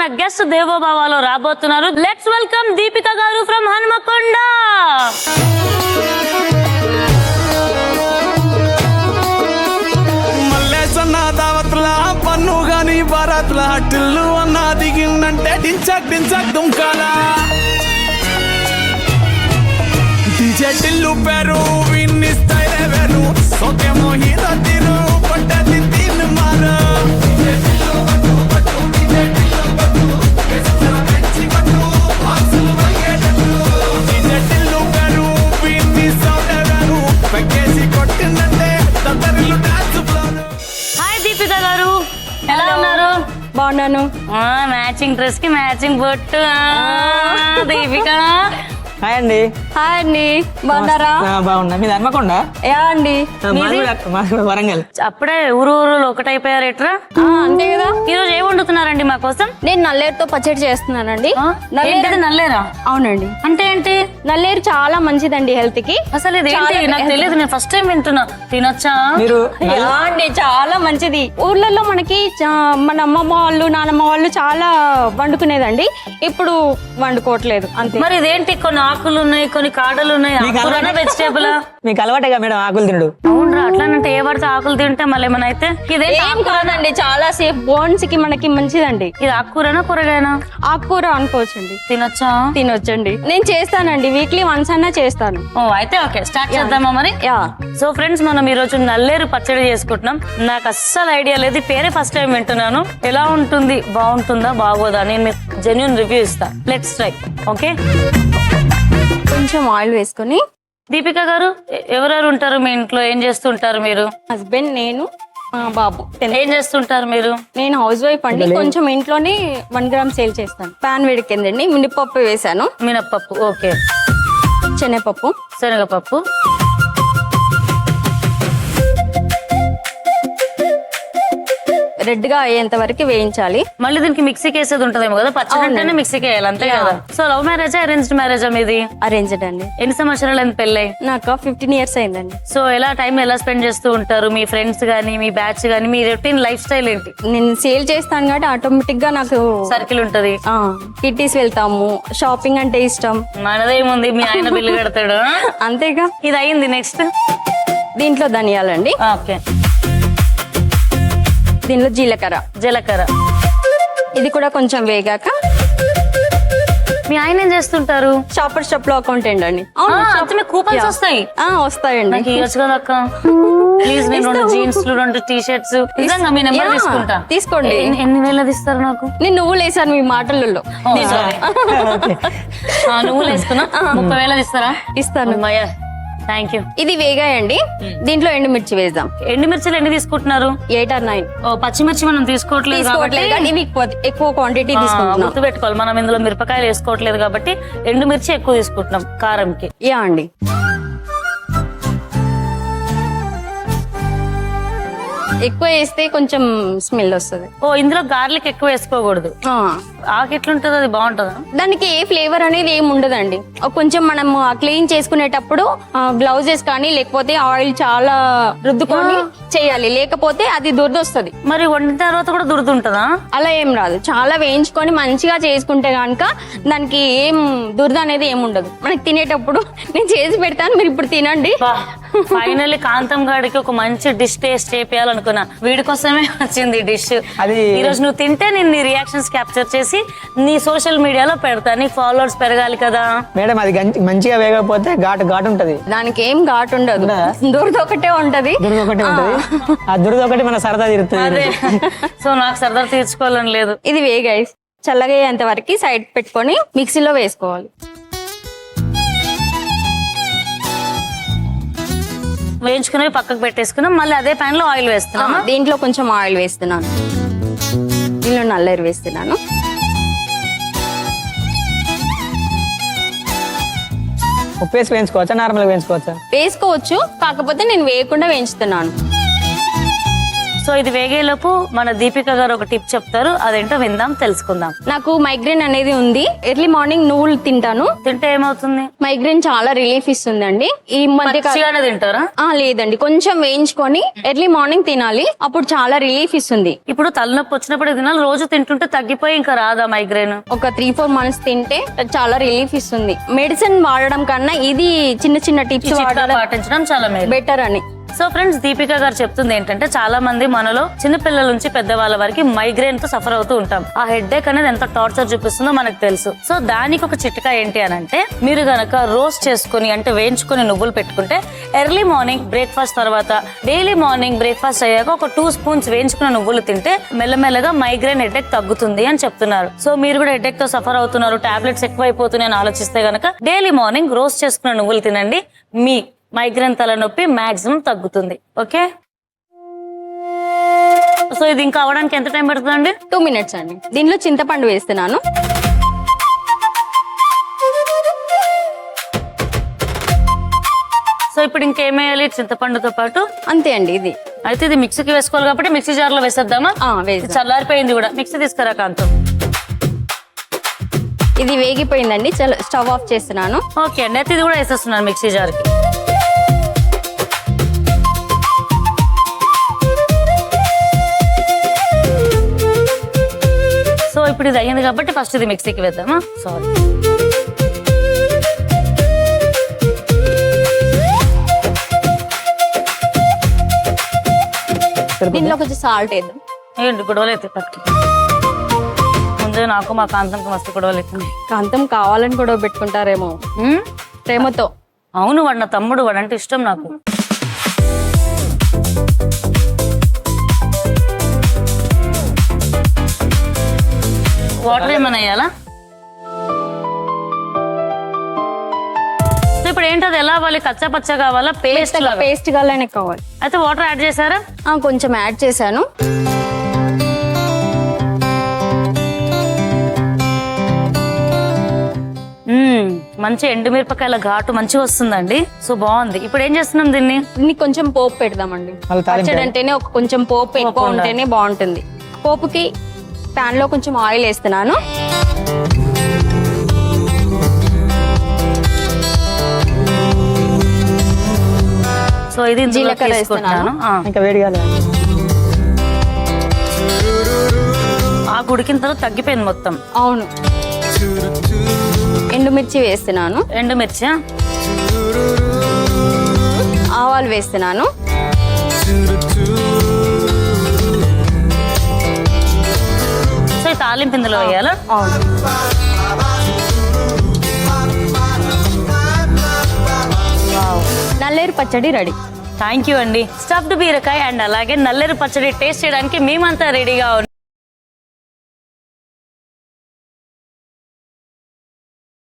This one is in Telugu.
మన గెస్ట్ దేవోభావాలో రాబోతున్నారు. లెట్స్ వెల్కమ్ దీపిక గారు ఫ్రమ్ హన్మకొండ. దావత్లా పన్ను గాని భారత్లా టిల్లు అన్న దిగిందంటే డించక్ డించక్ దుంకాలా డీజే టిల్లు పేరు విన్ని స్టైల్ వేరు సోకేమో హీరో తీరు పట్టది తీన్ మారు డీజే టిల్లు పట్టు పట్టు డీజే టిల్లు పట్టు కేసర పెంచి పట్టు బాక్సులు మల్గేటట్టు డీజే టిల్లు పేరు విన్ని సౌండ్ వేరు పెక్కేసి కొట్టిందంటే తత్తరిల్లు డాన్స్ ఫ్లోర్. దీపిక గారు ఎలా ఉన్నారు? బాగున్నాను. మ్యాచింగ్ డ్రెస్ కి మ్యాచింగ్ బొట్టు. దీపిక హాయ్ అండి. హాయ్ అండి, బాగున్నారా? బాగున్నా. మీది హన్మకొండ? యా అండి. వరంగల్. అప్పుడే ఊరు ఊరు ఒకటైపోయారు ఎట్రా? అంతే కదా. ఈ రోజు ఏం వండుతున్నారండి మా కోసం? నేను నల్లేరుతో పచ్చడి చేస్తున్నానండి. నల్లేరా? అవునండి. అంటే ఏంటి? నల్లేరు చాలా మంచిదండి హెల్త్ కి. అసలు ఇదేంటి నాకు తెలియదు, నేను ఫస్ట్ టైం వింటున్నా. తినొచ్చా? మీరు యా అండి, చాలా మంచిది. ఊర్లలో మనకి మన అమ్మమ్మ వాళ్ళు నానమ్మ వాళ్ళు చాలా వండుకునేదండి, ఇప్పుడు వండుకోవట్లేదు అంతే. మరి ఇదేంటి? కొన్ని ఆకులు ఉన్నాయి, కొన్ని కాడలు ఉన్నాయి. వెజిటేబుల్ మీకు అలవాటేగా మేడం ఆకులు తినడు? అవునరా, అట్లానంటే ఏ పడితే ఆకులు తింటే మళ్ళీ ఏమైనా అయితే? ఇదేం కాదండి, చాలా సేఫ్, బోన్స్ కి మనకి మంచిదండి. ఇది ఆకుకూరనా కూరగాయనా? ఆకుకూర అనుకోవచ్చండి. తినొచ్చా? తినొచ్చండి. నేను చేస్తానండి, వీక్లీ వన్స్ అన్నా చేస్తాను. ఓ అయితే ఓకే, స్టార్ట్ చేద్దామా మరి? యా. సో ఫ్రెండ్స్, మనం ఈ రోజు నల్లేరు పచ్చడి చేసుకుంటున్నాం. నాకు అస్సలు ఐడియా లేదు, పేరే ఫస్ట్ టైం వింటున్నాను. ఎలా ఉంటుంది, బాగుంటుందా బాగోదా అని మీకు జెన్యూన్ రివ్యూ ఇస్తా. Let's try. ఓకే, కొంచెం ఆయిల్ వేసుకొని. దీపిక గారు, ఎవరెవరు ఉంటారు మీ ఇంట్లో? ఏం చేస్తుంటారు మీరు? హస్బెండ్, నేను, మా బాబు. ఏం చేస్తుంటారు మీరు? నేను హౌస్ వైఫ్ అండి. కొంచెం ఇంట్లోనే 1 గ్రామ్ సేల్ చేస్తాను. పాన్ వేడికిందండి, మినపప్పు వేసాను. మినప్పప్పు, ఓకే. శనగపప్పు, శనగపప్పు, రెడ్ గా అయ్యేంత వరకు వేయించాలి. మళ్ళీ దీనికి మిక్సీకి వేసేది ఉంటదేమో కదా? పచ్చడి అంటేనే మిక్సీకి వేయాలి, అంతే కదా? సో లవ్ మ్యారేజా అరేంజ్డ్ మ్యారేజా మీది? అరేంజ్డ్ అండి. ఎన్ని సంవత్సరాలు అయింది పెళ్ళై? నాకు 15 ఇయర్స్ అయిందండి. సో టైం ఎలా స్పెండ్ చేస్తూ ఉంటారు? మీ ఫ్రెండ్స్ గానీ, మీ బ్యాచ్ గానీ, మీ రొటీన్ లైఫ్ స్టైల్ ఏంటి? నేను సేల్ చేస్తాను కాబట్టి ఆటోమేటిక్ గా నాకు సర్కిల్ ఉంటది. కిట్టీస్ వెళ్తాము, షాపింగ్ అంటే ఇష్టం. మనదేముంది, మీ ఆయన బిల్లు కడతాడు. అంతేగా. ఇది అయింది. నెక్స్ట్ దీంట్లో ధనియాలండి. ఓకే. దీనిలో జీలకర్ర. జీలకర్ర. ఇది కూడా కొంచెం వేగాక. మీ ఆయన ఏం చేస్తుంటారు? షాపర్ షాప్ లో అకౌంటెంట్ అండి. కూపన్స్ వస్తాయి? వస్తాయండి. నాకు ఇవ్వచ్చు కదా అక్క, ప్లీజ్. నేను 2 జీన్స్లు, 2 టీ-షర్ట్స్. నిజంగా మీ నెంబర్ తీసుకుంటా. తీసుకోండి. ఎన్ని వేలది ఇస్తారు నాకు? నేను నువ్వులు వేసాను మీ మాటలలో. నువ్వులు వేసుకున్నా 30,000 ఇస్తారా? ఇస్తాను. Thank you. ఇది వేగాయండి. దీంట్లో ఎండుమిర్చి వేద్దాం. ఎండుమిర్చిలు ఎన్ని తీసుకుంటున్నారు? 8 or 9. పచ్చిమిర్చి మనం తీసుకోవట్లేదు కానీ ఎక్కువ క్వాంటిటీ తీసుకుంటున్నాం. గుర్తు పెట్టుకోవాలి, మనం ఇందులో మిరపకాయలు వేసుకోవట్లేదు కాబట్టి ఎండుమిర్చి ఎక్కువ తీసుకుంటున్నాం కారంకి. యా అండి. ఎక్కువ వేస్తే కొంచెం స్మెల్ వస్తుంది. ఇందులో గార్లిక్ ఎక్కువ వేసుకోకూడదు. ఆకు ఎట్లుంటది, అది బాగుంటుందా? దానికి ఏ ఫ్లేవర్ అనేది ఏమి ఉండదండి. కొంచెం మనం క్లీన్ చేసుకునేటప్పుడు గ్లౌజెస్ కానీ లేకపోతే ఆయిల్ చాలా రుద్దుకొని చేయాలి, లేకపోతే అది దురద వస్తుంది. మరి వండిన తర్వాత కూడా దురద ఉంటుందా? అలా ఏం రాదు. చాలా వేయించుకొని మంచిగా చేసుకుంటే గనక దానికి ఏం దురద అనేది ఏమి ఉండదు. మనకి తినేటప్పుడు నేను చేసి పెడతాను, మీరు ఇప్పుడు తినండి. ఫైనల్లీ కాంతం గాడికి ఒక మంచి డిష్ టేస్ట్ చేయాలనుకున్నా. వీడి కోసమే వచ్చింది డిష్. ఈ రోజు నువ్వు తింటే నేను నీ రియాక్షన్స్ క్యాప్చర్ చేసి నీ సోషల్ మీడియాలో పెడతా. నీ ఫాలోవర్స్ పెరగాలి కదా మేడం. అది మంచిగా వేయకపోతే ఘాటు ఉంటది. దానికి ఏం ఘాటు ఉండదు, దురద ఒకటే ఉంటది. ఆ దురద ఒకటి మన సరదా తీరుతుంది. సో నాకు సరదా తీర్చుకోవాలని లేదు. ఇది వేగాయి చల్లగా అయ్యేంత వరకు సైడ్ పెట్టుకొని మిక్సీలో వేసుకోవాలి. వేయించుకుని పక్కకు పెట్టేసుకున్నాం. మళ్ళీ అదే ప్యాన్ లో ఆయిల్ వేస్తున్నాం. దీంట్లో కొంచెం ఆయిల్ వేస్తున్నాను. దీనిలో నల్లేరు వేస్తున్నాను. ఉప్పు వేసి వేయించుకోవచ్చా, నార్మల్ వేయించుకోవచ్చా? వేసుకోవచ్చు, కాకపోతే నేను వేయకుండా వేయించుతున్నాను. సో సో ఇది వేగేలోపు మన దీపిక గారు ఒక టిప్ చెప్తారు, అదేంటో విందాం, తెలుసుకుందాం. నాకు మైగ్రేన్ అనేది ఉంది. ఎర్లీ మార్నింగ్ నువ్వులు తింటాను. తింటే ఏమవుతుంది? మైగ్రేన్ చాలా రిలీఫ్ ఇస్తుందండి. ఈ మధ్య పచ్చిగానే తింటారా? లేదండి, కొంచెం వేయించుకొని ఎర్లీ మార్నింగ్ తినాలి, అప్పుడు చాలా రిలీఫ్ ఇస్తుంది. ఇప్పుడు తలనొప్పి వచ్చినప్పుడు తినాలి, రోజు తింటుంటే తగ్గిపోయి ఇంకా రాదా మైగ్రేన్? ఒక 3-4 మంత్స్ తింటే చాలా రిలీఫ్ ఇస్తుంది. మెడిసిన్ వాడడం కన్నా ఇది చిన్న చిన్న టిప్స్ వాడడం పాటించడం చాలా బెటర్ అని. సో ఫ్రెండ్స్, దీపిక గారు చెప్తుంది ఏంటంటే, చాలా మంది మనలో చిన్నపిల్లల నుంచి పెద్దవాళ్ళ వరకు మైగ్రేన్ తో సఫర్ అవుతూ ఉంటాం. ఆ హెడ్ఏక్ అనేది ఎంత టార్చర్ చూపిస్తుందో మనకు తెలుసు. సో దానికి ఒక చిట్కా ఏంటి అని అంటే, మీరు గనక రోస్ట్ చేసుకుని అంటే వేయించుకుని నువ్వులు పెట్టుకుంటే ఎర్లీ మార్నింగ్ బ్రేక్ఫాస్ట్ తర్వాత డైలీ మార్నింగ్ బ్రేక్ఫాస్ట్ అయ్యాక ఒక 2 స్పూన్స్ వేయించుకున్న నువ్వులు తింటే మెల్లమెల్లగా మైగ్రేన్ హెడ్ఏక్ తగ్గుతుంది అని చెప్తున్నారు. సో మీరు కూడా హెడ్ఏక్ తో సఫర్ అవుతున్నారు, టాబ్లెట్స్ ఎక్కువైపోతున్నాయని ఆలోచిస్తే గనక డైలీ మార్నింగ్ రోస్ట్ చేసుకున్న నువ్వులు తినండి, మీ మైగ్రేన్ తలనొప్పి మాక్సిమం తగ్గుతుంది. ఓకే, సో ఇది ఇంకా అవడానికి ఎంత టైం పడుతుందండి? 2 minutes అండి. దీనిలో చింతపండు వేస్తున్నాను. సో ఇప్పుడు ఇంకేమేయాలి చింతపండుతో పాటు? అంతే అండి. ఇది అయితే ఇది మిక్సీకి వేసుకోవాలి కాబట్టి మిక్సీ జార్ లో వేసేద్దామా? వేసి చల్లారిపోయింది కూడా, మిక్సీ తీసుకురా కాంతం. ఇది వేగిపోయిందండి, స్టవ్ ఆఫ్ చేస్తున్నాను. ఓకే అండి, అయితే ఇది కూడా వేసేస్తున్నాను మిక్సీ జార్ కి. సో ఇప్పుడు ఇది అయ్యింది కాబట్టి ఫస్ట్ ఇది మిక్సీకి వేద్దామా? సారీ, దీనిలో కొంచెం సాల్ట్ వేద్దాం. ఏంటి గొడవలు అయితే పట్టు, ముందే నాకు మా కాంతంకి మస్తు గొడవలు అవుతున్నాయి. కాంతం కావాలని కూడా పెట్టుకుంటారేమో ప్రేమతో. అవును, వాడు నా తమ్ముడు, వాడంటే ఇష్టం నాకు. వాటర్ ఏమైనా వేయాలా? ఇప్పుడు ఏంటది ఎలా అవ్వాలి? కచ్చా పచ్చ కావాలా, పేస్ట్ గానే కావాలి? అయితే వాటర్ యాడ్ చేశారా? కొంచెం యాడ్ చేశాను. మంచి ఎండుమిరపకాయల ఘాటు మంచిగా వస్తుందండి. సో బాగుంది. ఇప్పుడు ఏం చేస్తున్నాం దీన్ని? కొంచెం పోపు పెడదామండి. పచ్చడి అంటేనే కొంచెం పోపు ఎక్కువ ఉంటేనే బాగుంటుంది. పోపుకి పాన్ లో కొంచెం ఆయిల్ వేస్తున్నాను. సో ఇది జీలకర్ర వేస్తున్నాను. ఇంకా వేడిగా ఆకు ఉడికిన తర్వాత తగ్గిపోయింది మొత్తం. అవును, ఎండుమిర్చి వేస్తున్నాను. ఎండుమిర్చి, ఆవాలు వేస్తున్నాను. సో ఈ తాలింపు ఇందులో వేయాలా? అవును. నల్లేరు పచ్చడి రెడీ. థ్యాంక్ యూ అండి. స్టఫ్డ్ బీరకాయ అండ్ అలాగే నల్లేరు పచ్చడి టేస్ట్ చేయడానికి మేమంతా రెడీగా ఉన్నాం.